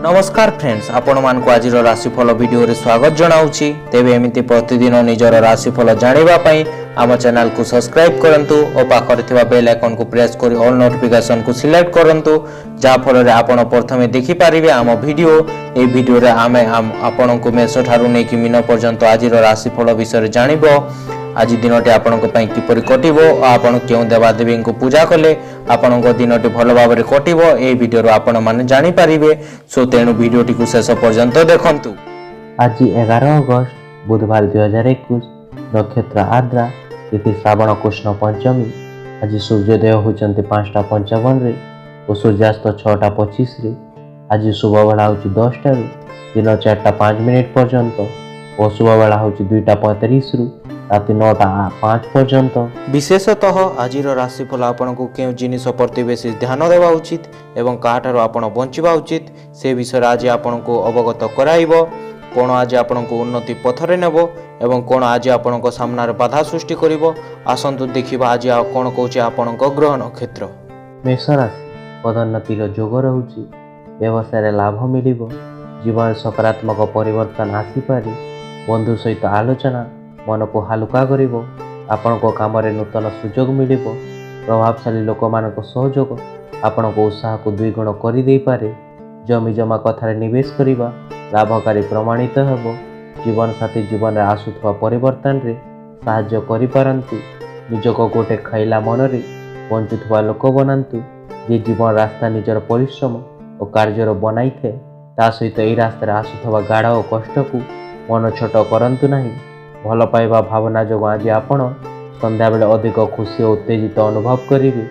नमस्कार फ्रेंड्स, आपण मानक आज राशिफल वीडियो रे स्वागत जनाऊँगी। तेबे एमिति प्रतिदिन निजर राशिफल जानिबा पई आम चैनल को सब्सक्राइब करंतु और पाखरे थिबा बेल आइकन को प्रेस करी ऑल नोटिफिकेशन को सिलेक्ट करंतु, जा फल रे आपण प्रथमे देखि पारिबे आम वीडियो। ए वीडियो रे आमे आपण को मेष ठारू नै कि मीन पर्यंत आज राशिफल विषय जानिबो। आज दिनटी आपण किपरि कटिबो और आपण केउ देवादेवी को पूजा कले आपण दिनटी भल भाव में कटिबो ए वीडियो आपण माने जानि पारिबे। सो तेणु वीडियोटी को शेष पर्यंत देखंतु। आज 11 अगस्त बुधवार 2021 नक्षत्र आद्रा तिथि श्रावण कृष्ण पंचमी। आज सूर्योदय होचंती 5:55 रे और सूर्यास्त 6:25 रे। आज शुभ बेला होची 10 टारू दिन 4:05 पर्यंत और शुभ बेला होची 2:35 रु राति 9:05 पर्यंत। विशेषतः आज राशिफल आपण को केउ जिनिस प्रति बेसी ध्यान देवा उचित एवं काठारो आपण बंचिबा उचित से विषय आज आपण को अवगत कराइबो। कोन आज आपण को उन्नति पथरे नेबो एवं कोन आज आपण को सामना बाधा सृष्टि करिवो। आसंतु देखिबा आज कोन कहूचे आपण को ग्रह नक्षत्र। मेष राशि पदोन्नतिर जोग रहुची, व्यवसाय लाभ मिलिबो, जीवन सकारात्मक परिवर्तन आसी पारे, बंधु सहित आलोचना मन को हालुका करिवो, आपण को काम रे नूतन सुजोग मिलिबो, प्रभावशाली लोक मानक सहयोग आपण को उत्साह को द्विगुण करि देई पारे, जमी जमा कथारे निवेश करिबा लाभकारी प्रमाणित हेबो, जीवन साथी जीवन रे आसुथवा परिवर्तन रे साहाय्य करि पारंती, निजको गोटे खैला मन रे बंचुथवा लोक बनांतु, जे जीवन रास्ता निजर परिश्रम और कार्यर बनाई थे ता सहित एई रास्ता रे आसुथवा गाढ़ और कष्ट को मन छोट करंतु नाही। भल पाइबा भावना जो आज आपण संध्या बेले अधिक खुशी और उत्तेजित अनुभव करिवे।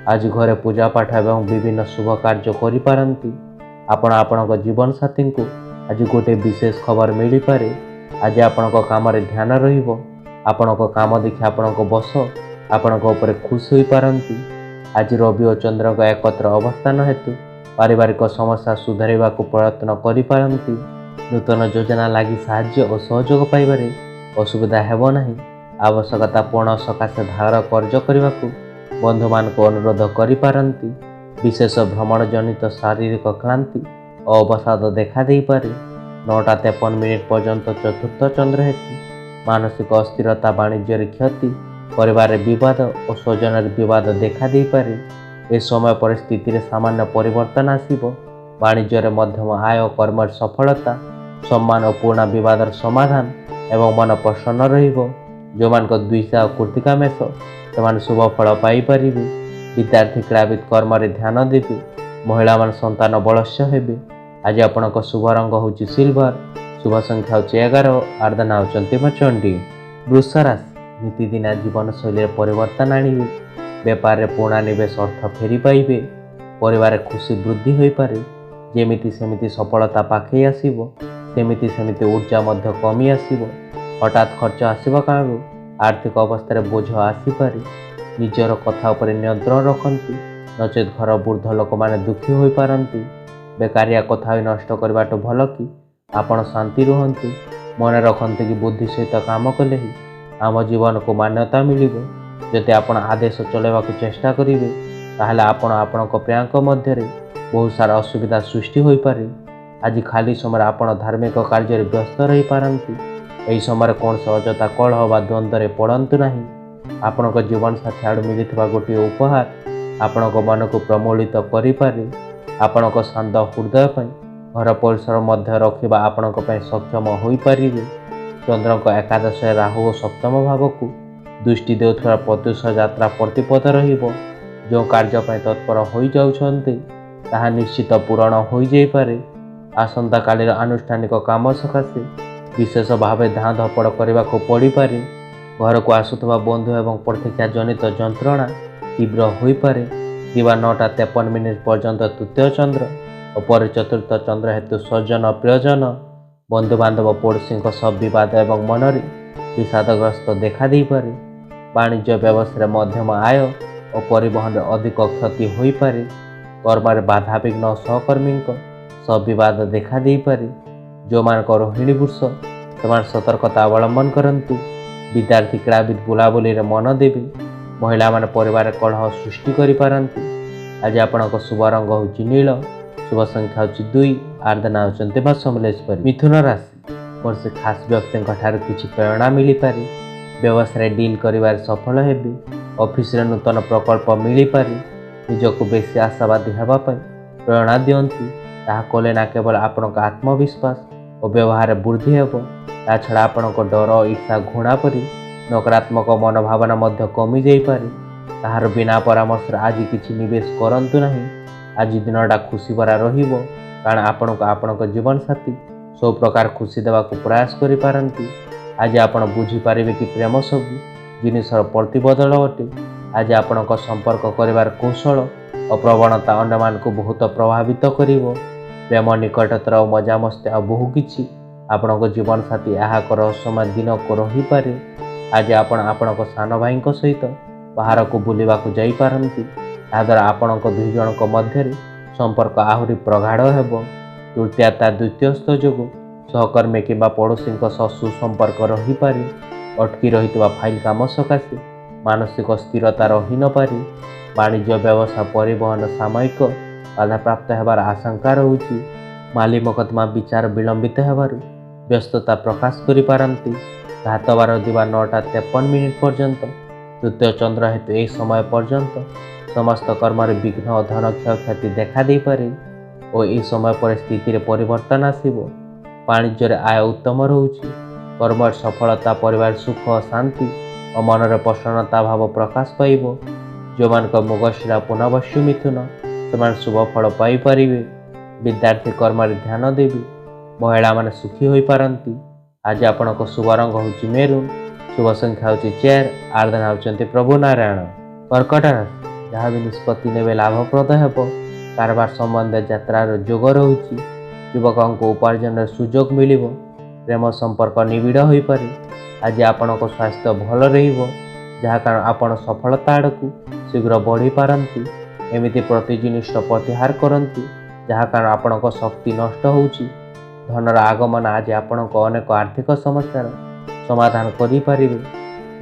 आज घरे पूजा पाठ एवं विभिन्न शुभ कार्य करि पारंती। आपण आपणक जीवन साथी को आज गोटे विशेष खबर मिली पारे। आज आपणक काम रे ध्यान रहिबो, आपणक काम देखि आपणक बस आपणक ऊपर खुश होई पारंती। आज रवि और चंद्र का एकत्र अवस्थान हेतु पारिवारिक समस्या सुधारिबा को प्रयत्न करि पारंती। नूतन योजना लागि साहाय्य और सहयोग पाइबारे असुविधा हेबो नाही। आवश्यकता पूर्ण सकाशे धार कर्ज करने को बंधु मान को अनुरोध करि पारंती। विशेष भ्रमण जनित शारीरिक क्लांति और अवसाद देखा दे पारे। 9:53 पर्यंत चतुर्थ चंद्र हेतु मानसिक अस्थिरता, वाणिज्य क्षति, परिवार विवाद और स्वजन विवाद देखा दे पारे। ए समय परिस्थिति रे सामान्य परिवर्तन आसीबो। वाणिज्य मध्यम आय, कर्म सफलता, सम्मान और पूर्ण विवाद समाधान एवं मन प्रसन्न रहिबो। जो मान को द्विषा और कृतिका मेष से शुभ फल पाई परिबे। विद्यार्थी क्रीड़ाविद कर्म रे ध्यान देबे। महिला मान संतान बलस्य हेबे। आज आपनक शुभ रंग होची सिल्वर, शुभ संख्या होची 11, आराधना होचंती चंडी। वृष राशि नीतिदिना जीवन शैली परिवर्तन आनिबे। व्यापार रे पुणा निवेश अर्थ फेरी पाइबे। परिवार खुशी वृद्धि होई पारे। जेमिति सेमिति सफलता पाखे आसीबो, सेमिति सेमिति ऊर्जा मध्य कमी आसीबो। हठात खर्च आसीबा कारण आर्थिक अवस्था बोझ आसीपारे। निजर कथा उपर नियंत्रण रखंतु, नचेत घर वृद्ध लोक माने दुखी होई पारंती। बेकारिया कथा नष्ट करबाटो भल कि आपण शांति रुहंतु। मन रखंतु कि बुद्धि सहित काम कले ही आम जीवन को मान्यता मिलिबो। जदि आपण आदेश चलाइबा को चेष्टा करिवे ताहले आपण आपणक प्रियांक मध्य रे बहुत सारा असुविधा सृष्टि होई पारे। आज खाली समय आपण धार्मिक कार्य व्यस्त रही पारंती। एही समय कौन से अजता कलह व द्वंद्व पड़तु नहीं। आपणक जीवन साथी आड़ मिलता गोटे उपहार आपणक मन को प्रमोलित करें। आपणक शांत हृदय घर परिसर मध्य रखा आपणक सक्षम हो पारे। चंद्रक एकादश राहु और सप्तम भाव को दृष्टि देउथुवा प्रत्युष यात्रा प्रतिपद रहिबो। जो कार्य तत्पर हो जाउछन्ते ताहा निश्चित पूरण हो जाई पारे। आसंता कालीर आनुष्ठानिक काम सकाशे विशेष भाव धाँ धपड़ करने को पड़ पारे। घर को आसुवा बंधु एवं प्रतीक्षा जनित जंत्रणा तीव्र हो पारे। दिवा 9:53 पर्यंत तृतीय चंद्र और पर चतुर्थ चंद्र हेतु स्वजन प्रियजन बंधु बांधव पड़ोशी सब विवाद एवं मन विषादग्रस्त देखा दे पारे। वाणिज्य व्यवसाय मध्यम आय और परिवहन अधिक क्षति हो पारे। कर्म बाधा विघ्न सहकर्मी सब विवाद देखा दे पारे। जो मान रोहिणी वृष से सतर्कता अवलंबन करंतु। विद्यार्थी क्रीड़ाविद बुलाबुली रे मन देवे। महिला मान परिवार कलह सृष्टि करि पारंती। आज आपणक शुभ रंग होची नील, शुभ संख्या होची 2। आराधना होचंते मा समलेश्वरी। मिथुन राशि कौन खास व्यक्ति किसी प्रेरणा मिल पारे, व्यवसाय डील कर सफल हेबे, ऑफिस रे नूतन प्रकल्प मिल पारे, निजक बेसी आशावादी होगापी प्रेरणा दियंती। ताहा कले ना केवल आपण आत्मविश्वास और व्यवहार वृद्धि हेब, ता छड़ा आपण डर ईर्षा घृणा परी नकारात्मक मनोभावना मध्य कमी जाई पारे। ताहार बिना परामर्श आज किछि निवेश करंतु नहीं। आज दिनटा खुशी भरा रहिबो, कारण आपण जीवन साथी सब प्रकार खुशी देवाक प्रयास करि पारंती। आज आपण बुझी पारिबे कि प्रेम सब जिनिसर प्रतिबदल अटे। आज आपण संपर्क करिवार कौशल और प्रवणता अन्य मान को बहुत प्रभावित करिवो। प्रेम निकटतर और मजामस्ती आ बहु किछि आपण जीवन साथी यहाँ रहस्यमय दिन को रही पारे। आज आपण सान भाई सहित बाहर को बुलवा को जाई पारंती। ताद्वारा आपण दुई जन मध्य संपर्क आहरी प्रगाढ़ हेब। तृतीयता द्वितीयस्थ जोग सहकर्मी किंबा पड़ोशी सुसंपर्क रही पारे। अटकी रही फाइल काम सकाशे मानसिक स्थिरता रही न पारे। वाणिज्य व्यवसाय परिवहन सामयिक बाधा प्राप्त होबार आशंका रहुछि। माली मकदमा विचार विलंबित होबारु व्यस्तता प्रकाश करि पारंती। घातबार दिवा 9:53 पर्यंत तृतीय चंद्र हेतु यह समय पर्यंत समस्त कर्म विघ्न और धन क्षयक्षति देखा दे पारे और यह समय पर स्थिति रे परिवर्तन आसिबो। वाणिज्य आय उत्तम रहुछि। कर्म सफलता, परिवार सुख और शांति और मनरे प्रसन्नता भाव प्रकाश पाइबो। जो मान मृगशिरा पुनर्वसु मिथुन से शुभ फल पाई परिवे। विद्यार्थी कर्म ध्यान देवी। महिला माने सुखी होई पारंती। आज आपण शुभ रंग होची मेरून। शुभ संख्या होची 4। आराधना होचंते प्रभु नारायण। कर्कट राशि जहाँ भी निष्पत्ति नेबे लाभप्रद हेब। कारबार संबंध यात्रार जोग रहुछि। युवकों को उपार्जन सुजोग मिलिबो। प्रेम संपर्क निबिड़ होई पारे। आज आपण स्वास्थ्य भल रहिबो, जहाँ कारण आपण सफलता आड़कू शीघ्र बढ़ी पारंती। एमिति प्रति जिनिस प्रतिहार करंतु, जहाँ कारण आपण शक्ति नष्ट होउछि। धनर आगमन आज आपण अनेक आर्थिक समस्यार समाधान करि पारिबे।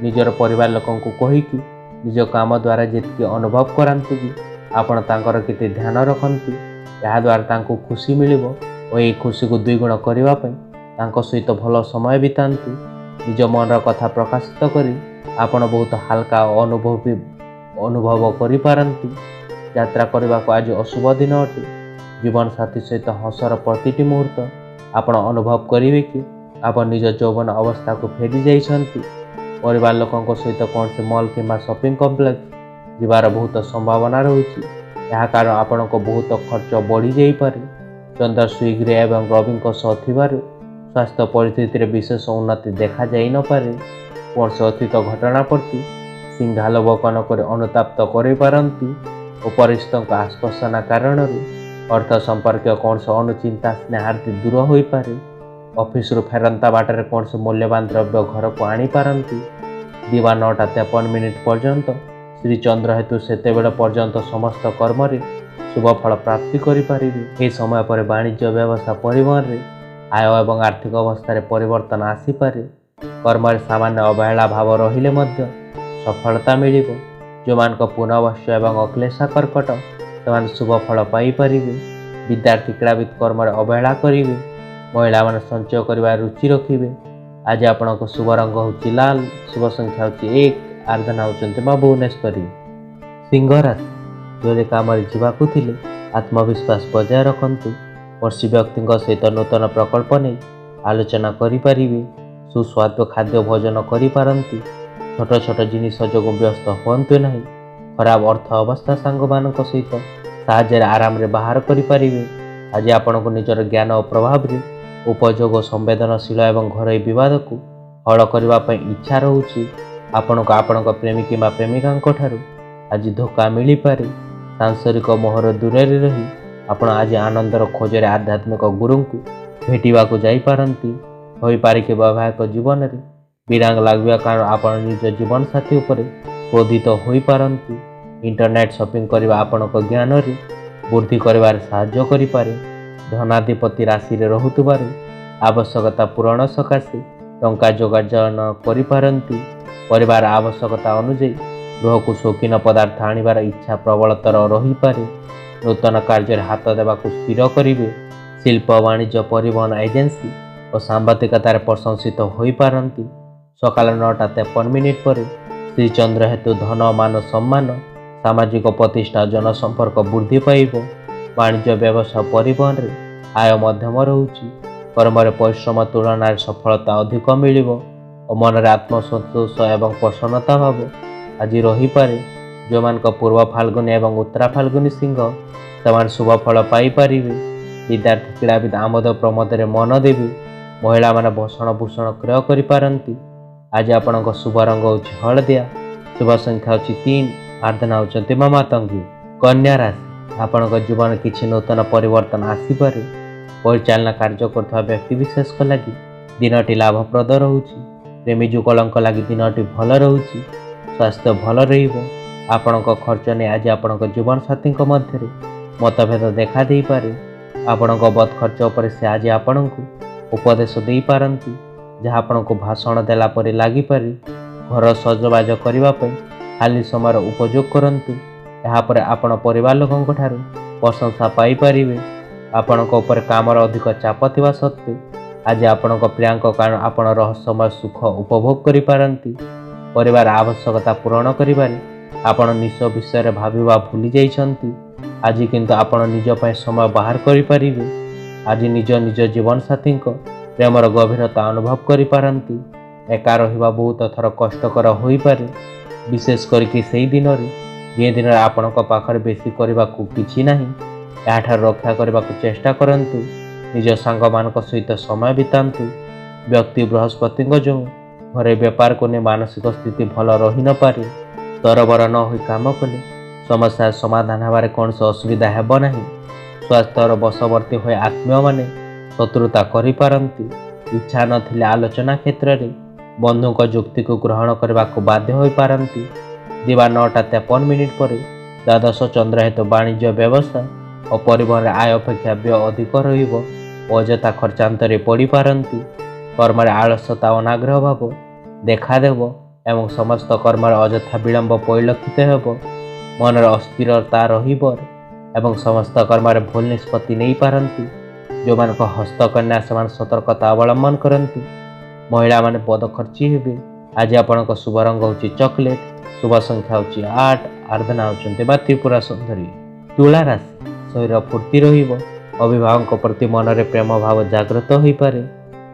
निजर परिवार लोकन को कहिकि निज काम द्वारा जेतिकी अनुभव करांतु कि आपण तांकर केते ध्यान रखंतु। या द्वारा तांको खुशी मिलिबो और ये खुशी को द्विगुण करबा पई तांको सहित भल समय बितांतु। निज मनर कथा प्रकाशित करी आपण बहुत हल्का अनुभव करि पारंती। यात्रा करबा को आज अशुभ दिन अटे। जीवन साथी सहित हसर प्रतिटी मुहूर्त आपण अनुभव करिवे कि आपण निज यौवन अवस्था को फेरी जाइछंती। परिवार लोकन सहित कौन से मॉल किंबा शॉपिंग कॉम्प्लेक्स जीवार बहुत संभावना रहुछि। यह कारण आपण बहुत खर्च बढ़ी जाई पारे। चंद्र स्विग्रे एवं रवि थिबारु स्वास्थ्य परिस्थिति रे विशेष उन्नति देखा जाई न पारे। कौन से अतीत घटना प्रति सिंहालोकन कर अनुताप्त कर पारंती और परिस्थित आश्वासना कारण अर्थ संपर्क कौन से अनुचिंता स्नेहार्थी दूर हो पारे। ऑफिस रु फेरंता बाटर कौन से मूल्यवान द्रव्य घर को आनी पारंती। दिवा 9:53 पर्यंत श्री चंद्र हेतु सेतेबेले पर्यंत समस्त कर्म रे शुभ फल प्राप्ति करि पारिबे। ए समय पर वाणिज्य व्यवसाय परिवहन रे आय एवं आर्थिक अवस्था रे परिवर्तन आसी पारे। कर्म रे सामान्य अवहेला भाव रहिले मध्य सफलता मिलिबो। जो मान को पुनर्वसु एवं अक्लेशा कर्कट से शुभ फल पाई पारिबे। विद्यार्थी क्रीड़ाविद कर्म रे अवहेला करिवे। महिला माने संचय करबा रुचि रखिबे। आज आपण को शुभ रंग होची लाल। शुभ संख्या होची 1। आराधना होचंते मां भुवनेश्वरी। सिंह राशि जो काम जावाकू थिले आत्मविश्वास बजाय रखंतु। वर्षी व्यक्ति सहित नूतन प्रकल्प नहीं आलोचना करिपारिबे। सुस्वादु खाद्य भोजन करिपारंती। छोट छोट जिनिस जोगु व्यस्त हुअन्तु नहीं। खराब अर्थ अवस्था सांग मानक सहित साहाय्य आराम रे बाहर करिपारिबे। आज आपण को निजर ज्ञान और प्रभाव रे उपयोग संवेदनशील एवं घरोई विवाद को हल करने इच्छा रहुछि। आपण को प्रेमी किंबा प्रेमिका ठारू आज धोखा मिल पारे। सांसारिक मोहर दूर रही आपण आज आनंदर खोजरे आध्यात्मिक गुरु को भेटिबा को जाई पारंती। होई पारे कि वैवाहिक जीवन रे विरांग लागबा कारण आपण निज जीवन साथी उपरे क्रोधित होई पारंती। इंटरनेट शॉपिंग करबा आपण को ज्ञान रे वृद्धि करबार सहाय्य करि पारे। धनाधिपति राशि रे रहुतबारु आवश्यकता पूरण सकाशे टंका जोगाजन करि पारंती। परिवार आवश्यकता अनुसार गृह को शौकीन पदार्थ आनिबार इच्छा प्रबलतर रही पारे। ନୂତନ କାର୍ଯ୍ୟରେ ହାତ ଦେବାକୁ ସ୍ଥିର କରିବେ। ଶିଳ୍ପ, ବାଣିଜ୍ୟ, ପରିବହନ ଏଜେନ୍ସି ଓ ସାମ୍ବାଦିକତାରେ ପ୍ରଶଂସିତ ହୋଇପାରନ୍ତି। ସକାଳ 9:53 ପରେ ଶ୍ରୀଚନ୍ଦ୍ର ହେତୁ ଧନ, ମାନ, ସମ୍ମାନ, ସାମାଜିକ ପ୍ରତିଷ୍ଠା, ଜନସମ୍ପର୍କ ବୃଦ୍ଧି ପାଇବ। ବାଣିଜ୍ୟ, ବ୍ୟବସାୟ, ପରିବହନରେ ଆୟ ମଧ୍ୟମ ରହୁଛି। କର୍ମରେ ପରିଶ୍ରମ ତୁଳନାରେ ସଫଳତା ଅଧିକ ମିଳିବ ଓ ମନରେ ଆତ୍ମସନ୍ତୋଷ ଏବଂ ପ୍ରସନ୍ନତା ଭାବ ଆଜି ରହିପାରେ। ଯେଉଁମାନଙ୍କ ପୂର୍ବ ଫାଲ୍ଗୁନୀ ଏବଂ ଉତ୍ତରା ଫାଲ୍ଗୁନୀ ସିଂହ, ସେମାନେ ଶୁଭ ଫଳ ପାଇପାରିବେ। ବିଦ୍ୟାର୍ଥୀ, କ୍ରୀଡ଼ାବିଦ ଆମୋଦ ପ୍ରମୋଦରେ ମନ ଦେବେ। ମହିଳାମାନେ ଭୂଷଣ ଭୂଷଣ କ୍ରୟ କରିପାରନ୍ତି। ଆଜି ଆପଣଙ୍କ ଶୁଭ ରଙ୍ଗ ହେଉଛି ହଳଦିଆ। ଶୁଭ ସଂଖ୍ୟା ହେଉଛି 3। ଆରାଧନା ହେଉଛନ୍ତି ମା ମାତାଙ୍କୁ। କନ୍ୟା ରାଶି, ଆପଣଙ୍କ ଜୀବନରେ କିଛି ନୂତନ ପରିବର୍ତ୍ତନ ଆସିପାରେ। ପରିଚାଳନା କାର୍ଯ୍ୟ କରୁଥିବା ବ୍ୟକ୍ତିବିଶେଷଙ୍କ ଲାଗି ଦିନଟି ଲାଭପ୍ରଦ ରହୁଛି। ପ୍ରେମୀ ଯୁଗଳଙ୍କ ଲାଗି ଦିନଟି ଭଲ ରହୁଛି। ସ୍ୱାସ୍ଥ୍ୟ ଭଲ ରହିବ। ଆପଣଙ୍କ ଖର୍ଚ୍ଚ ନେଇ ଆଜି ଆପଣଙ୍କ ଜୀବନସାଥୀଙ୍କ ମଧ୍ୟରେ ମତଭେଦ ଦେଖା ଦେଇପାରେ। ଆପଣଙ୍କ ବଦ ଖର୍ଚ୍ଚ ଉପରେ ସେ ଆଜି ଆପଣଙ୍କୁ ଉପଦେଶ ଦେଇପାରନ୍ତି, ଯାହା ଆପଣଙ୍କୁ ଭାଷଣ ଦେଲା ପରି ଲାଗିପାରେ। ଘର ସଜବାଜ କରିବା ପାଇଁ ଖାଲି ସମୟର ଉପଯୋଗ କରନ୍ତୁ। ଏହାପରେ ଆପଣ ପରିବାର ଲୋକଙ୍କ ଠାରୁ ପ୍ରଶଂସା ପାଇପାରିବେ। ଆପଣଙ୍କ ଉପରେ କାମର ଅଧିକ ଚାପ ଥିବା ସତ୍ତ୍ୱେ ଆଜି ଆପଣଙ୍କ ପ୍ରିୟାଙ୍କ କାରଣ ଆପଣ ରହସ୍ୟମୟ ସୁଖ ଉପଭୋଗ କରିପାରନ୍ତି। ପରିବାର ଆବଶ୍ୟକତା ପୂରଣ କରିବାରେ ଆପଣ ନିଜ ବିଷୟରେ ଭାବିବା ଭୁଲି ଯାଇଛନ୍ତି। ଆଜି କିନ୍ତୁ ଆପଣ ନିଜ ପାଇଁ ସମୟ ବାହାର କରିପାରିବେ। ଆଜି ନିଜ ଜୀବନସାଥୀଙ୍କ ପ୍ରେମର ଗଭୀରତା ଅନୁଭବ କରିପାରନ୍ତି। ଏକା ରହିବା ବହୁତ ଥର କଷ୍ଟକର ହୋଇପାରେ, ବିଶେଷ କରିକି ସେହି ଦିନରେ ଯେଉଁ ଦିନରେ ଆପଣଙ୍କ ପାଖରେ ବେଶୀ କରିବାକୁ କିଛି ନାହିଁ। ଏହାଠାରୁ ରକ୍ଷା କରିବାକୁ ଚେଷ୍ଟା କରନ୍ତୁ। ନିଜ ସାଙ୍ଗମାନଙ୍କ ସହିତ ସମୟ ବିତାନ୍ତୁ। ବ୍ୟକ୍ତି ବୃହସ୍ପତିଙ୍କ ଯୋଗୁଁ ଘରେ ବେପାରକୁ ନେଇ ମାନସିକ ସ୍ଥିତି ଭଲ ରହିନପାରେ। ତରବର ନ ହୋଇ କାମ କଲେ ସମସ୍ୟାର ସମାଧାନ ହେବାରେ କୌଣସି ଅସୁବିଧା ହେବ ନାହିଁ। ସ୍ୱାସ୍ଥ୍ୟର ବଶବର୍ତ୍ତୀ ହୋଇ ଆତ୍ମୀୟମାନେ ଶତ୍ରୁତା କରିପାରନ୍ତି। ଇଚ୍ଛା ନଥିଲେ ଆଲୋଚନା କ୍ଷେତ୍ରରେ ବନ୍ଧୁଙ୍କ ଯୁକ୍ତିକୁ ଗ୍ରହଣ କରିବାକୁ ବାଧ୍ୟ ହୋଇପାରନ୍ତି। ଦିବା 9:53 ପରେ ଦ୍ୱାଦଶ ଚନ୍ଦ୍ର ହେତୁ ବାଣିଜ୍ୟ, ବ୍ୟବସାୟ ଓ ପରିବହନରେ ଆୟ ଅପେକ୍ଷା ବ୍ୟୟ ଅଧିକ ରହିବ ଓ ଅଯଥା ଖର୍ଚ୍ଚାନ୍ତରେ ପଡ଼ିପାରନ୍ତି। କର୍ମରେ ଆଳସ୍ୟତା, ଅନାଗ୍ରହ ଭାବ ଦେଖାଦେବ ଏବଂ ସମସ୍ତ କର୍ମରେ ଅଯଥା ବିଳମ୍ବ ପରିଲକ୍ଷିତ ହେବ। ମନରେ ଅସ୍ଥିରତା ରହିବ ଏବଂ ସମସ୍ତ କର୍ମରେ ଭୁଲ ନିଷ୍ପତ୍ତି ନେଇପାରନ୍ତି। ଯେଉଁମାନଙ୍କ ହସ୍ତକନ୍ୟା, ସେମାନେ ସତର୍କତା ଅବଲମ୍ବନ କରନ୍ତୁ। ମହିଳାମାନେ ବଦଖର୍ଚ୍ଚୀ ହେବେ। ଆଜି ଆପଣଙ୍କ ଶୁଭ ରଙ୍ଗ ହେଉଛି ଚକୋଲେଟ୍। ଶୁଭ ସଂଖ୍ୟା ହେଉଛି 8। ଆରାଧନା ହେଉଛନ୍ତି ମା ତ୍ରିପୁରା ସୁନ୍ଦରୀ। ତୁଳା ରାଶି, ଶରୀର ଫୁର୍ତ୍ତି ରହିବ। ଅଭିଭାବକଙ୍କ ପ୍ରତି ମନରେ ପ୍ରେମ ଭାବ ଜାଗ୍ରତ ହୋଇପାରେ।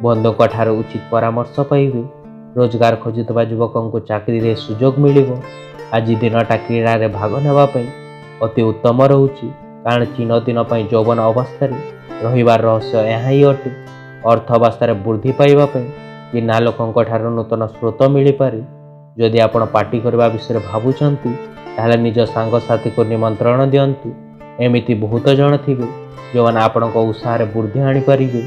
ବନ୍ଧୁଙ୍କ ଠାରୁ ଉଚିତ ପରାମର୍ଶ ପାଇବେ। ରୋଜଗାର ଖୋଜୁଥିବା ଯୁବକଙ୍କୁ ଚାକିରିରେ ସୁଯୋଗ ମିଳିବ। ଆଜି ଦିନଟା କ୍ରୀଡ଼ାରେ ଭାଗ ନେବା ପାଇଁ ଅତି ଉତ୍ତମ ରହୁଛି, କାରଣ ଚିହ୍ନ ଦିନ ପାଇଁ ଯୌବନ ଅବସ୍ଥାରେ ରହିବାର ରହସ୍ୟ ଏହା ହିଁ ଅଟେ। ଅର୍ଥ ଅବସ୍ଥାରେ ବୃଦ୍ଧି ପାଇବା ପାଇଁ ଚିହ୍ନା ଲୋକଙ୍କ ଠାରୁ ନୂତନ ସ୍ରୋତ ମିଳିପାରେ। ଯଦି ଆପଣ ପାର୍ଟି କରିବା ବିଷୟରେ ଭାବୁଛନ୍ତି, ତାହେଲେ ନିଜ ସାଙ୍ଗସାଥୀକୁ ନିମନ୍ତ୍ରଣ ଦିଅନ୍ତୁ। ଏମିତି ବହୁତ ଜଣ ଥିବେ ଯେଉଁମାନେ ଆପଣଙ୍କ ଉତ୍ସାହରେ ବୃଦ୍ଧି ଆଣିପାରିବେ।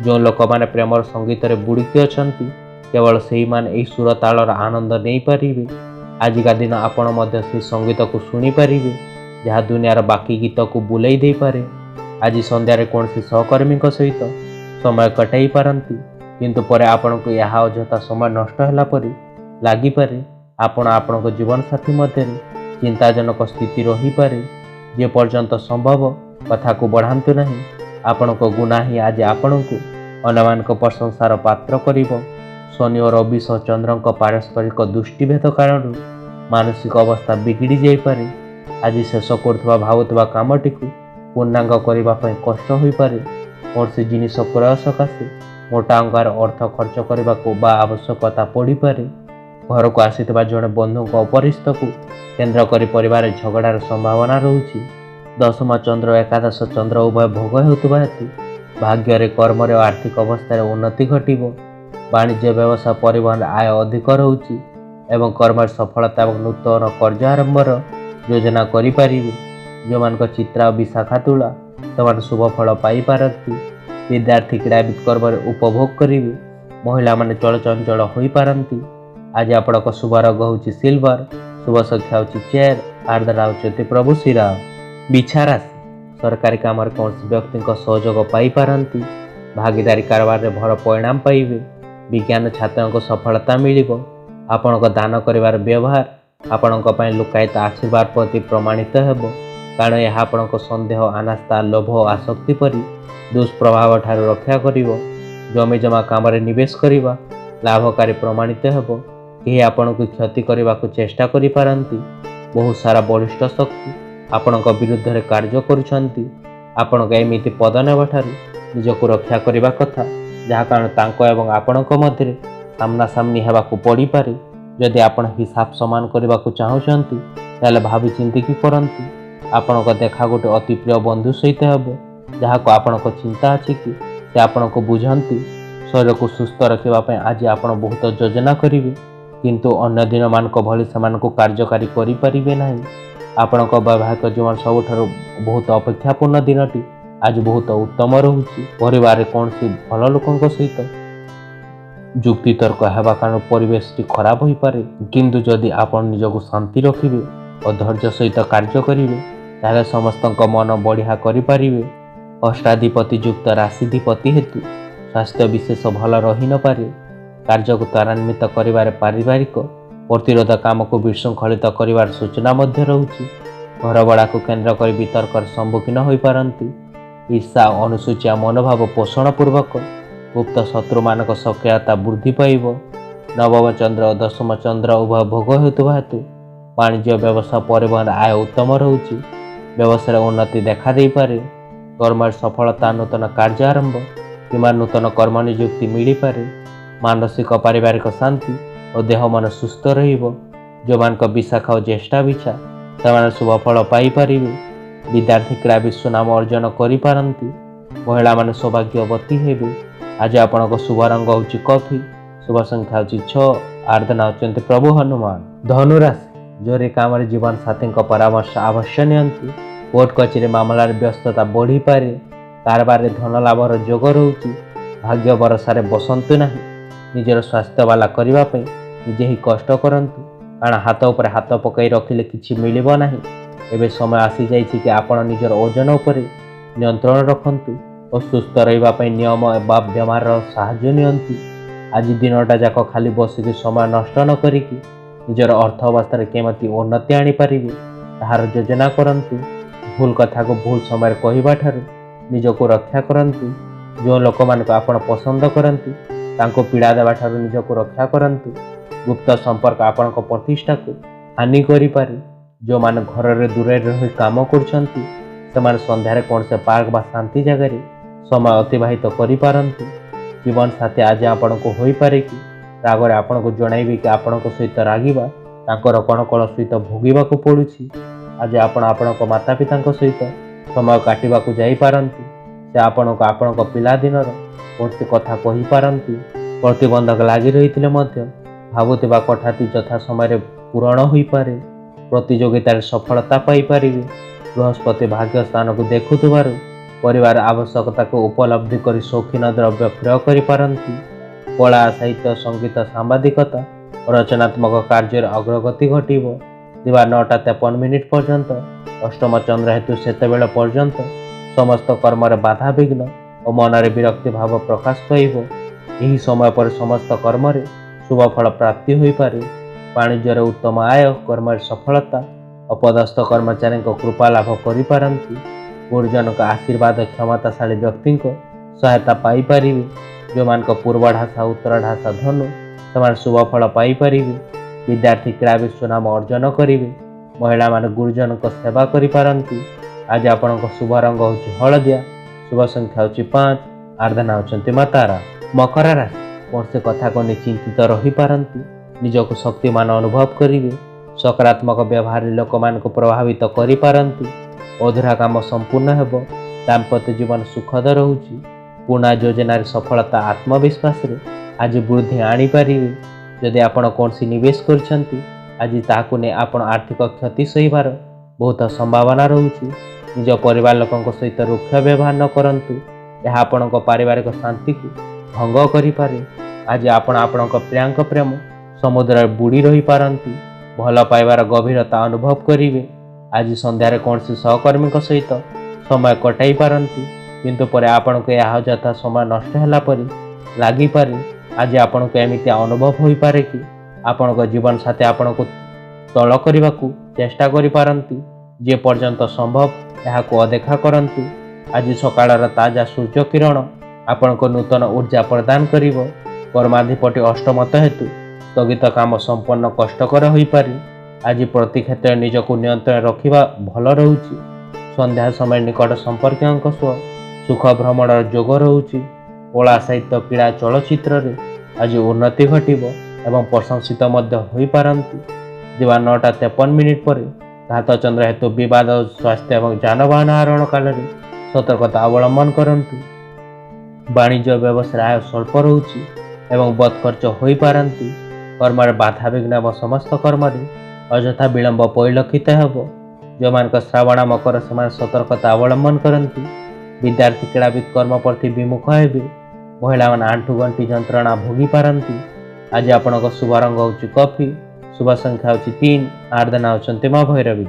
ଯେଉଁ ଲୋକମାନେ ପ୍ରେମର ସଙ୍ଗୀତରେ ବୁଡ଼ିକି ଅଛନ୍ତି, କେବଳ ସେହିମାନେ ଏହି ସୁର ତାଳର ଆନନ୍ଦ ନେଇପାରିବେ। ଆଜିକା ଦିନ ଆପଣ ମଧ୍ୟ ସେହି ସଙ୍ଗୀତକୁ ଶୁଣିପାରିବେ, ଯାହା ଦୁନିଆର ବାକି ଗୀତକୁ ବୁଲେଇ ଦେଇପାରେ। ଆଜି ସନ୍ଧ୍ୟାରେ କୌଣସି ସହକର୍ମୀଙ୍କ ସହିତ ସମୟ କଟାଇ ପାରନ୍ତି, କିନ୍ତୁ ପରେ ଆପଣଙ୍କୁ ଏହା ଅଯଥା ସମୟ ନଷ୍ଟ ହେଲା ପରି ଲାଗିପାରେ। ଆପଣ ଆପଣଙ୍କ ଜୀବନସାଥୀ ମଧ୍ୟରେ ଚିନ୍ତାଜନକ ସ୍ଥିତି ରହିପାରେ। ଯେପର୍ଯ୍ୟନ୍ତ ସମ୍ଭବ କଥାକୁ ବଢ଼ାନ୍ତୁ ନାହିଁ। ଆପଣଙ୍କ ଗୁଣା ହିଁ ଆଜି ଆପଣଙ୍କୁ ଅନ୍ୟମାନଙ୍କ ପ୍ରଶଂସାର ପାତ୍ର କରିବ। ଶନି ଓ ରବି ସହ ଚନ୍ଦ୍ରଙ୍କ ପାରସ୍ପରିକ ଦୃଷ୍ଟିଭେଦ କାରଣରୁ ମାନସିକ ଅବସ୍ଥା ବିଗିଡ଼ି ଯାଇପାରେ। ଆଜି ଶେଷ କରୁଥିବା ଭାବୁଥିବା କାମଟିକୁ ପୂର୍ଣ୍ଣାଙ୍ଗ କରିବା ପାଇଁ କଷ୍ଟ ହୋଇପାରେ। କୌଣସି ଜିନିଷ କ୍ରୟ ସକାଶେ ମୋଟା ଅଙ୍କରେ ଅର୍ଥ ଖର୍ଚ୍ଚ କରିବାକୁ ବା ଆବଶ୍ୟକତା ପଡ଼ିପାରେ। ଘରକୁ ଆସିଥିବା ଜଣେ ବନ୍ଧୁଙ୍କ ଅପରିସ୍ଥକୁ କେନ୍ଦ୍ର କରି ପରିବାରରେ ଝଗଡ଼ାର ସମ୍ଭାବନା ରହୁଛି। ଦଶମ ଚନ୍ଦ୍ର ଓ ଏକାଦଶ ଚନ୍ଦ୍ର ଉଭୟ ଭୋଗ ହେଉଥିବା ହେତୁ ଭାଗ୍ୟରେ, କର୍ମରେ ଓ ଆର୍ଥିକ ଅବସ୍ଥାରେ ଉନ୍ନତି ଘଟିବ। ବାଣିଜ୍ୟ, ବ୍ୟବସାୟ, ପରିବହନରେ ଆୟ ଅଧିକ ରହୁଛି ଏବଂ କର୍ମରେ ସଫଳତା ଏବଂ ନୂତନ କାର୍ଯ୍ୟ ଆରମ୍ଭର ଯୋଜନା କରିପାରିବେ। ଯେଉଁମାନଙ୍କ ଚିତ୍ରା ଓ ବିଶାଖା ତୁଳା, ସେମାନେ ଶୁଭ ଫଳ ପାଇପାରନ୍ତି। ବିଦ୍ୟାର୍ଥୀ, କ୍ରୀଡ଼ାବିଦ କର୍ମରେ ଉପଭୋଗ କରିବେ। ମହିଳାମାନେ ଚଳଚଞ୍ଚଳ ହୋଇପାରନ୍ତି। ଆଜି ଆପଣଙ୍କ ଶୁଭ ରଙ୍ଗ ହେଉଛି ସିଲଭର। ଶୁଭ ସଂଖ୍ୟା ହେଉଛି 4। ଆରାଧନା ହେଉଛନ୍ତି ପ୍ରଭୁ ଶ୍ରୀରାମ। ବିଛା ରାଶି, ସରକାରୀ କାମରେ କୌଣସି ବ୍ୟକ୍ତିଙ୍କ ସହଯୋଗ ପାଇପାରନ୍ତି। ଭାଗିଦାରୀ କାରବାରରେ ଭଲ ପରିଣାମ ପାଇବେ। ବିଜ୍ଞାନ ଛାତ୍ରଙ୍କୁ ସଫଳତା ମିଳିବ। ଆପଣଙ୍କ ଦାନ କରିବାର ବ୍ୟବହାର ଆପଣଙ୍କ ପାଇଁ ଲୁକାୟିତ ଆଶୀର୍ବାଦ ପ୍ରତି ପ୍ରମାଣିତ ହେବ। କାରଣ ଏହା ଆପଣଙ୍କ ସନ୍ଦେହ, ଅନାସ୍ଥା, ଲୋଭ, ଆସକ୍ତି ପରି ଦୁଷ୍ପ୍ରଭାବ ଠାରୁ ରକ୍ଷା କରିବ। ଜମି ଜମା କାମରେ ନିବେଶ କରିବା ଲାଭକାରୀ ପ୍ରମାଣିତ ହେବ। କେହି ଆପଣଙ୍କୁ କ୍ଷତି କରିବାକୁ ଚେଷ୍ଟା କରିପାରନ୍ତି। ବହୁତ ସାରା ବଳିଷ୍ଠ ଶକ୍ତି ଆପଣଙ୍କ ବିରୁଦ୍ଧରେ କାର୍ଯ୍ୟ କରୁଛନ୍ତି। ଆପଣଙ୍କ ଏମିତି ପଦ ନେବା ଠାରୁ ନିଜକୁ ରକ୍ଷା କରିବା କଥା, ଯାହା କାରଣ ତାଙ୍କ ଏବଂ ଆପଣଙ୍କ ମଧ୍ୟରେ ସାମ୍ନାସାମ୍ନି ହେବାକୁ ପଡ଼ିପାରେ। ଯଦି ଆପଣ ହିସାବ ସମାନ କରିବାକୁ ଚାହୁଁଛନ୍ତି, ତାହେଲେ ଭାବି ଚିନ୍ତିକି କରନ୍ତୁ। ଆପଣଙ୍କ ଦେଖା ଗୋଟେ ଅତି ପ୍ରିୟ ବନ୍ଧୁ ସହିତ ହେବ, ଯାହାକୁ ଆପଣଙ୍କ ଚିନ୍ତା ଅଛି କି ସେ ଆପଣଙ୍କୁ ବୁଝନ୍ତି। ଶରୀରକୁ ସୁସ୍ଥ ରଖିବା ପାଇଁ ଆଜି ଆପଣ ବହୁତ ଯୋଜନା କରିବେ, କିନ୍ତୁ ଅନ୍ୟ ଦିନମାନଙ୍କ ଭଳି ସେମାନଙ୍କୁ କାର୍ଯ୍ୟକାରୀ କରିପାରିବେ ନାହିଁ। ଆପଣଙ୍କ ବୈବାହିକ ଜୀବନ ସବୁଠାରୁ ବହୁତ ଅପେକ୍ଷାପୂର୍ଣ୍ଣ ଦିନଟି ଆଜି ବହୁତ ଉତ୍ତମ ରହୁଛି। ପରିବାରରେ କୌଣସି ଭଲ ଲୋକଙ୍କ ସହିତ ଯୁକ୍ତିତର୍କ ହେବା କାରଣ ପରିବେଶଟି ଖରାପ ହୋଇପାରେ, କିନ୍ତୁ ଯଦି ଆପଣ ନିଜକୁ ଶାନ୍ତି ରଖିବେ ଓ ଧୈର୍ଯ୍ୟ ସହିତ କାର୍ଯ୍ୟ କରିବେ, ତାହେଲେ ସମସ୍ତଙ୍କ ମନ ବଢ଼ିଆ କରିପାରିବେ। ଅଷ୍ଟାଧିପତି ଯୁକ୍ତ ରାଶିଧିପତି ହେତୁ ସ୍ୱାସ୍ଥ୍ୟ ବିଶେଷ ଭଲ ରହିନପାରେ। କାର୍ଯ୍ୟକୁ ତ୍ୱରାନ୍ୱିତ କରିବାରେ ପାରିବାରିକ ପ୍ରତିରୋଧ କାମକୁ ବିଶୃଙ୍ଖଳିତ କରିବାର ସୂଚନା ମଧ୍ୟ ରହୁଛି। ଘର ଭଡ଼ାକୁ କେନ୍ଦ୍ର କରି ବିତର୍କର ସମ୍ମୁଖୀନ ହୋଇପାରନ୍ତି। ଈର୍ଷା ଓ ଅନୁସୂଚିଆ ମନୋଭାବ ପୋଷଣ ପୂର୍ବକ ଗୁପ୍ତ ଶତ୍ରୁମାନଙ୍କ ସକ୍ରିୟତା ବୃଦ୍ଧି ପାଇବ। ନବମ ଚନ୍ଦ୍ର ଓ ଦଶମ ଚନ୍ଦ୍ର ଉଭୟ ଭୋଗ ହେଉଥିବା ହେତୁ ବାଣିଜ୍ୟ, ବ୍ୟବସାୟ, ପରିବହନ ଆୟ ଉତ୍ତମ ରହୁଛି। ବ୍ୟବସାୟରେ ଉନ୍ନତି ଦେଖାଦେଇପାରେ। କର୍ମରେ ସଫଳତା, ନୂତନ କାର୍ଯ୍ୟ ଆରମ୍ଭ କିମ୍ବା ନୂତନ କର୍ମ ନିଯୁକ୍ତି ମିଳିପାରେ। ମାନସିକ ପାରିବାରିକ ଶାନ୍ତି ଓ ଦେହ ମନ ସୁସ୍ଥ ରହିବ। ଯେଉଁମାନଙ୍କ ବିଶାଖା ଓ ଜ୍ୟେଷ୍ଠା ବିଛା, ସେମାନେ ଶୁଭ ଫଳ ପାଇପାରିବେ। ବିଦ୍ୟାର୍ଥୀ କ୍ରୀଡ଼ା ସୁନାମ ଅର୍ଜନ କରିପାରନ୍ତି। ମହିଳାମାନେ ସୌଭାଗ୍ୟବତୀ ହେବେ। ଆଜି ଆପଣଙ୍କ ଶୁଭ ରଙ୍ଗ ହେଉଛି କଫି। ଶୁଭ ସଂଖ୍ୟା ହେଉଛି 6। ଆରାଧନା ହେଉଛନ୍ତି ପ୍ରଭୁ ହନୁମାନ। ଧନୁରାଶି, ଜରୁରୀ କାମରେ ଜୀବନ ସାଥୀଙ୍କ ପରାମର୍ଶ ଅବଶ୍ୟ ନିଅନ୍ତୁ। କୋର୍ଟ କଚେରୀ ମାମଲାରେ ବ୍ୟସ୍ତତା ବଢ଼ିପାରେ। କାରବାରରେ ଧନ ଲାଭର ଯୋଗ ରହୁଛି। ଭାଗ୍ୟ ଭରସାରେ ବସନ୍ତୁ ନାହିଁ। ନିଜର ସ୍ୱାସ୍ଥ୍ୟ ବାଲା କରିବା ପାଇଁ ନିଜେ ହିଁ କଷ୍ଟ କରନ୍ତୁ, କାରଣ ହାତ ଉପରେ ହାତ ପକାଇ ରଖିଲେ କିଛି ମିଳିବ ନାହିଁ। ଏବେ ସମୟ ଆସିଯାଇଛି କି ଆପଣ ନିଜର ଓଜନ ଉପରେ ନିୟନ୍ତ୍ରଣ ରଖନ୍ତୁ ଓ ସୁସ୍ଥ ରହିବା ପାଇଁ ନିୟମ ବା ବ୍ୟାୟାମର ସାହାଯ୍ୟ ନିଅନ୍ତୁ। ଆଜି ଦିନଟା ଯାକ ଖାଲି ବସିକି ସମୟ ନଷ୍ଟ ନ କରିକି ନିଜର ଅର୍ଥ ଅବସ୍ଥାରେ କେମିତି ଉନ୍ନତି ଆଣିପାରିବେ, ତାହାର ଯୋଜନା କରନ୍ତୁ। ଭୁଲ କଥାକୁ ଭୁଲ ସମୟରେ କହିବା ଠାରୁ ନିଜକୁ ରକ୍ଷା କରନ୍ତୁ। ଯେଉଁ ଲୋକମାନଙ୍କୁ ଆପଣ ପସନ୍ଦ କରନ୍ତି, ତାଙ୍କୁ ପୀଡ଼ା ଦେବା ଠାରୁ ନିଜକୁ ରକ୍ଷା କରନ୍ତୁ। ଗୁପ୍ତ ସମ୍ପର୍କ ଆପଣଙ୍କ ପ୍ରତିଷ୍ଠାକୁ ହାନି କରିପାରେ। ଯେଉଁମାନେ ଘରରେ ଦୂରରେ ରହି କାମ କରୁଛନ୍ତି, ସେମାନେ ସନ୍ଧ୍ୟାରେ କୌଣସି ପାର୍କ ବା ଶାନ୍ତି ଜାଗାରେ ସମୟ ଅତିବାହିତ କରିପାରନ୍ତି। ଜୀବନସାଥୀ ଆଜି ଆପଣଙ୍କୁ ହୋଇପାରେ କି ରାଗରେ ଆପଣଙ୍କୁ ଜଣାଇବେ କି ଆପଣଙ୍କ ସହିତ ରାଗିବା ତାଙ୍କର କଣକଣ ସହିତ ଭୋଗିବାକୁ ପଡ଼ୁଛି। ଆଜି ଆପଣ ଆପଣଙ୍କ ମାତାପିତାଙ୍କ ସହିତ ସମୟ କାଟିବାକୁ ଯାଇପାରନ୍ତି। ସେ ଆପଣଙ୍କୁ ଆପଣଙ୍କ ପିଲାଦିନର କୌଣସି କଥା କହିପାରନ୍ତି। ପ୍ରତିବନ୍ଧକ ଲାଗି ରହିଥିଲେ ମଧ୍ୟ ଭାବୁଥିବା କଥାଟି ଯଥା ସମୟରେ ପୂରଣ ହୋଇପାରେ। ପ୍ରତିଯୋଗିତାରେ ସଫଳତା ପାଇପାରିବେ। ବୃହସ୍ପତି ଭାଗ୍ୟ ସ୍ଥାନକୁ ଦେଖୁଥିବାରୁ ପରିବାର ଆବଶ୍ୟକତାକୁ ଉପଲବ୍ଧି କରି ସୌଖିନ ଦ୍ରବ୍ୟ କ୍ରୟ କରିପାରନ୍ତି। କଳା, ସାହିତ୍ୟ, ସଙ୍ଗୀତ, ସାମ୍ବାଦିକତା ଓ ରଚନାତ୍ମକ କାର୍ଯ୍ୟରେ ଅଗ୍ରଗତି ଘଟିବ। ଦିବା 9:53 ପର୍ଯ୍ୟନ୍ତ ଅଷ୍ଟମ ଚନ୍ଦ୍ର ହେତୁ ସେତେବେଳେ ପର୍ଯ୍ୟନ୍ତ ସମସ୍ତ କର୍ମରେ ବାଧାବିଘ୍ନ ଓ ମନରେ ବିରକ୍ତି ଭାବ ପ୍ରକାଶ ପାଇବ। ଏହି ସମୟ ପରେ ସମସ୍ତ କର୍ମରେ ଶୁଭ ଫଳ ପ୍ରାପ୍ତି ହୋଇପାରେ। ବାଣିଜ୍ୟରେ ଉତ୍ତମ ଆୟ, କର୍ମରେ ସଫଳତା ଓ ପଦସ୍ଥ କର୍ମଚାରୀଙ୍କ କୃପା ଲାଭ କରିପାରନ୍ତି। ଗୁରୁଜନଙ୍କ ଆଶୀର୍ବାଦ, କ୍ଷମତାଶାଳୀ ବ୍ୟକ୍ତିଙ୍କ ସହାୟତା ପାଇପାରିବେ। ଯେଉଁମାନଙ୍କ ପୂର୍ବ ଢାସା ଉତ୍ତର ଢାସା ଧନୁ, ସେମାନେ ଶୁଭ ଫଳ ପାଇପାରିବେ। ବିଦ୍ୟାର୍ଥୀ କ୍ରୀଡ଼ା ସୁନାମ ଅର୍ଜନ କରିବେ। ମହିଳାମାନେ ଗୁରୁଜନଙ୍କ ସେବା କରିପାରନ୍ତି। ଆଜି ଆପଣଙ୍କ ଶୁଭ ରଙ୍ଗ ହେଉଛି ହଳଦିଆ। ଶୁଭ ସଂଖ୍ୟା ହେଉଛି 5। ଆରାଧନା ହେଉଛନ୍ତି ମା ତାରା। ମକର ରାଶି, କୌଣସି କଥାକୁ ନେଇ ଚିନ୍ତିତ ରହିପାରନ୍ତି। ନିଜକୁ ଶକ୍ତିମାନ ଅନୁଭବ କରିବେ। ସକାରାତ୍ମକ ବ୍ୟବହାରରେ ଲୋକମାନଙ୍କୁ ପ୍ରଭାବିତ କରିପାରନ୍ତି। ଅଧୁରା କାମ ସମ୍ପୂର୍ଣ୍ଣ ହେବ। ଦାମ୍ପତ୍ୟ ଜୀବନ ସୁଖଦ ରହୁଛି। ପୁରୁଣା ଯୋଜନାରେ ସଫଳତା ଆତ୍ମବିଶ୍ୱାସରେ ଆଜି ବୃଦ୍ଧି ଆଣିପାରିବେ। ଯଦି ଆପଣ କୌଣସି ନିବେଶ କରିଛନ୍ତି, ଆଜି ତାହାକୁ ନେଇ ଆପଣ ଆର୍ଥିକ କ୍ଷତି ସହିବାର ବହୁତ ସମ୍ଭାବନା ରହୁଛି। ନିଜ ପରିବାର ଲୋକଙ୍କ ସହିତ ରୁକ୍ଷ ବ୍ୟବହାର ନ କରନ୍ତୁ। ଏହା ଆପଣଙ୍କ ପାରିବାରିକ ଶାନ୍ତିକୁ ଭଙ୍ଗ କରିପାରେ। ଆଜି ଆପଣ ଆପଣଙ୍କ ପ୍ରିୟାଙ୍କ ପ୍ରେମ ସମୁଦ୍ରରେ ବୁଡ଼ି ରହିପାରନ୍ତି। ଭଲ ପାଇବାର ଗଭୀରତା ଅନୁଭବ କରିବେ। ଆଜି ସନ୍ଧ୍ୟାରେ କୌଣସି ସହକର୍ମୀଙ୍କ ସହିତ ସମୟ କଟାଇ ପାରନ୍ତି, କିନ୍ତୁ ପରେ ଆପଣଙ୍କୁ ଏହା ଅଯଥା ସମୟ ନଷ୍ଟ ହେଲା ପରି ଲାଗିପାରେ। ଆଜି ଆପଣଙ୍କୁ ଏମିତି ଅନୁଭବ ହୋଇପାରେ କି ଆପଣଙ୍କ ଜୀବନସାଥୀ ଆପଣଙ୍କୁ ତଳ କରିବାକୁ ଚେଷ୍ଟା କରିପାରନ୍ତି। जे पर्यंत संभव एहाकु अदेखा करंतु। आज सकाळर ताजा सूर्य किरण आपनको नूतन ऊर्जा प्रदान करिवो। कर्माधिपति अष्टमत हेतु स्थगित काम संपन्न कष्टकर होई पारे। आज प्रति क्षेत्र निजको नियंत्रण रखिबा भल रहुछि। संध्या समय निकट संपर्कक सह सुख भ्रमणर जोग रहुछि। कला साहित्य क्रीड़ा चलचित्र रे आज उन्नति घटिबो एवं प्रशंसित मध्य होई पारंती। दिवा 9:53 पर घात चंद्र हेतु विवाद स्वास्थ्य एवं जानवाहन आरोहण काल सतर्कता अवलंबन करंतु। वाणिज्य व्यवसाय आय स्वल्प रहुछि एवं बद खर्च होई पारंती। कर्मर बाधा विघ्न एवं समस्त कर्म अଯଥା विलंब परिलक्षित हेब। जो मान श्रावण मकर समान सतर्कता अवलंबन करंती। विद्यार्थी क्रीड़ाविद कर्म प्रति विमुख हेबे। महिला मान आंठु गंठी जंत्रणा भोगी पारंती। आज आपणक शुभ रंग होछि कॉफी। शुभ संख्या होछि 3। आर्धना होचंती मां भैरवी।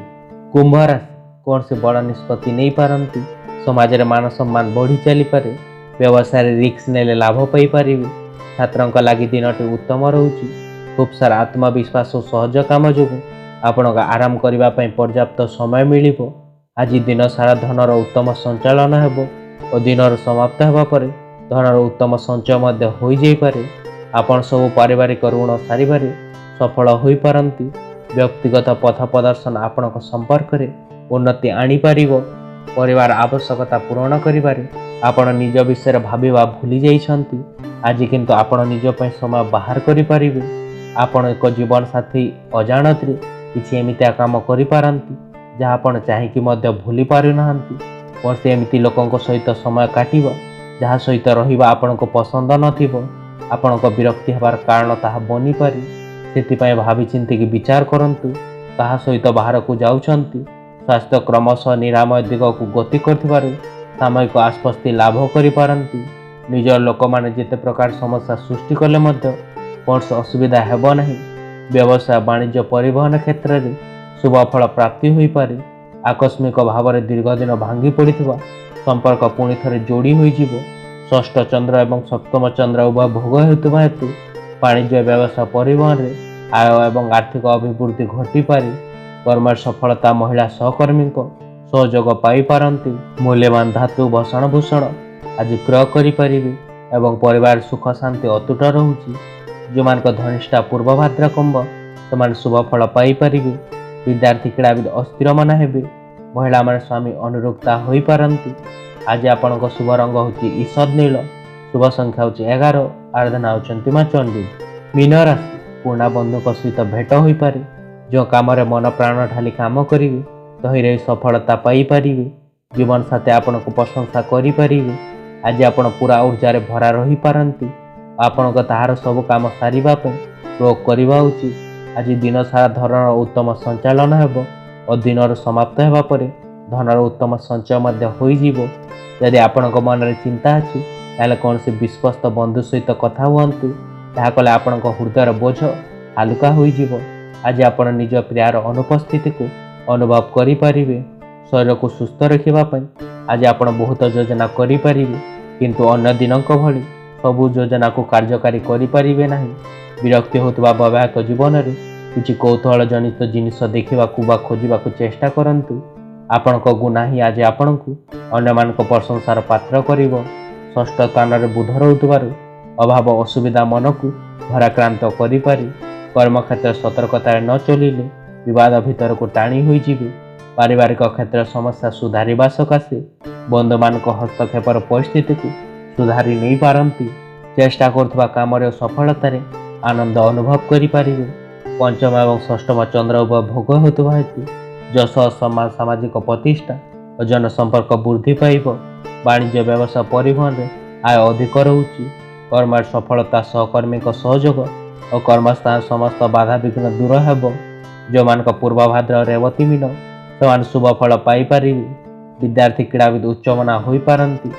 कुंभ राशि कौन से बड़ निष्पत्ति नहीं पारंती। समाज रे मान सम्मान बढ़ी चली पारे। व्यवसाय रिस्क नेले लाभ पाई पारिबे। छात्रंक लागि दिनटी उत्तम रहुछि। खूब सारा आत्मविश्वास और सहज काम जो आपणक आराम करने पर्याप्त समय मिलिबो। आज दिन सारा धनर उत्तम संचालन हेबो और दिनर समाप्त हेबा परे धनर उत्तम संचय मध्य होई जाई पारे। आपण सब पारिवारिक ऋण सारिबारे सफल होई पारंती। व्यक्तिगत पथ प्रदर्शन आपणक संपर्क रे उन्नति आनी पारिबो। परिवार आवश्यकता पूर्ण करिबारे आपण निज विषय भाबिबा भूली जाइछंती। आज किंतु आपण निज पय समय बाहर करि पारिबे। आपण एक जीवन साथी अजाणत किसी एमितिया काम करि पारंती जहाँ आपण चाहिकी मध्य भूली पारु नाहंती। कौन से एमिति लोकंक सहित समय काटिबो जहाँ सहित रहिबा आपनको पसंद नथिबो। आपनको विरक्ति हेबार कारण ताहा बनी पारि। सेतिपय भाबी चिंती कि विचार करंतु ताहा सहित बाहर को जाउछंती। स्वास्थ्य क्रमशः निरामय दिगक गति करथिबारु सामयिक आश्वस्ति लाभ करि पारंती। निजर लोक माने जेते प्रकार समस्या सृष्टि कले मध्य कौन असुविधा हेब नहीं। व्यवसाय वाणिज्य परिवहन क्षेत्र में शुभ फल प्राप्ति हो पारे। आकस्मिक भाव में दीर्घ दिन भांगी पड़ा संपर्क पुणी थे जोड़ी हो। षष्ठ चंद्र एवं सप्तम चंद्र उभय भोग होता हेतु वाणिज्य व्यवसाय परिवहन में आय एवं आर्थिक अभिवृद्धि घटी पारे। कर्म सफलता महिला सहकर्मी सहयोग पाई पारंती। मूल्यवान धातु भषण भूषण आज क्रय करें एवं परिवार सुख शांति अतुट रोचे। जो मान धनिष्ठा पूर्व भाद्रा कुंभ से शुभ फल पाई पारे। विद्यार्थी क्रीड़ाविद अस्थिर मन हेबे। महिला मान स्वामी अनुरुक्ता होई पारंती। आज आपणक शुभ रंग होची ईषद नील। शुभ संख्या होची 11। आराधना होचंती मां चंडी। मीन राशि पुराणा बंधुक सहित भेट होई पारे। जो काम रे मन प्राण ढाली काम करिवे तहिरे सफलता पाई पारिवे। जीवन साथी आपणक प्रशंसा करि पारिवे। आज आपण पूरा ऊर्जा रे भरा रही पारंती। आपणक ताहार सब काम सारिबा पे प्रयोग करिबा उचित। आज दिन सारा धनर उत्तम संचालन हेबो और दिनर समाप्त हेबा परे धनर उत्तम संचय मध्य होई जीवो। यदि आपणक मन रे चिंता अछि ताले कौन से विश्वस्त बंधु सहित कथा हुअन्तु। ताहा कले आपणक हृदयर बोझ हालुका होई जीवो। आज आपण निज प्रियार अनुपस्थिति को अनुभव करि पारिबे। शरीर को सुस्थ रखिबा पई आज आपण बहुत योजना करि पारिबे किंतु अन्य दिनक भली सबु योजना को कार्यकारी करि पारिबे नाही। विरक्ति होतबा वैवाहिक जीवन रे किछि कौतूहल जनित जिनिस देखिबाकू बा खोजिबाकू चेष्टा करंतु। आपणक गुण ही आज आपणकू अन्य मानक प्रशंसार पात्र करिवो। षष्ठ स्थान रे बुध रहुतबारु अभाव असुविधा मन को भराक्रांत करि पारि। कर्म क्षेत्र सतर्कता न चलिले विवाद भीतर को टाणी होई जिवे। पारिवारिक क्षेत्र समस्या सुधारिबा सकाशे बंधु मानक हस्तक्षेपर परिस्थिति को सुधारी नहीं पारंती। चेष्टा करथबा काम रे सफलता रे आनंद अनुभव करि पारिबे। पंचम एवं षष्ठम चंद्र भोग होतबा हेतु जश सम्मान सामाजिक प्रतिष्ठा और जनसंपर्क वृद्धि पाइब। वाणिज्य व्यवसाय परिवहन में आय अधिक रहुछि। कर्म सफलता सहकर्मी सहयोग और कर्मस्थान समस्त बाधा विघ्न दूर हेब। जो मानक पूर्व भाद्र रेवती मीन से शुभ फल पाई पारिबे। विद्यार्थी क्रीड़ाविद उच्चमना होई पारंती।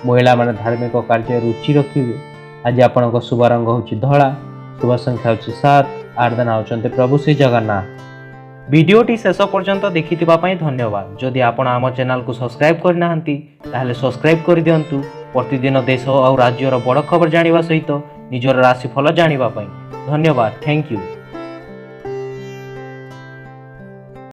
महिला माने धार्मिक कार्य रुचि रखिबे। आज आपणक शुभ रंग होछि धळा। शुभ संख्या होछि 7। आराधना होचंते प्रभु श्री जगन्नाथ। वीडियोटी शेष पर्यंत देखिथिबा पई धन्यवाद। जदि आपण आम चैनल को सब्सक्राइब करनाहांती ताहले सब्सक्राइब कर दियंतु। प्रतिदिन देश और राज्यर बड़ खबर जानिबा सहित निजर राशिफल जानिबा पई। धन्यवाद। Thank you.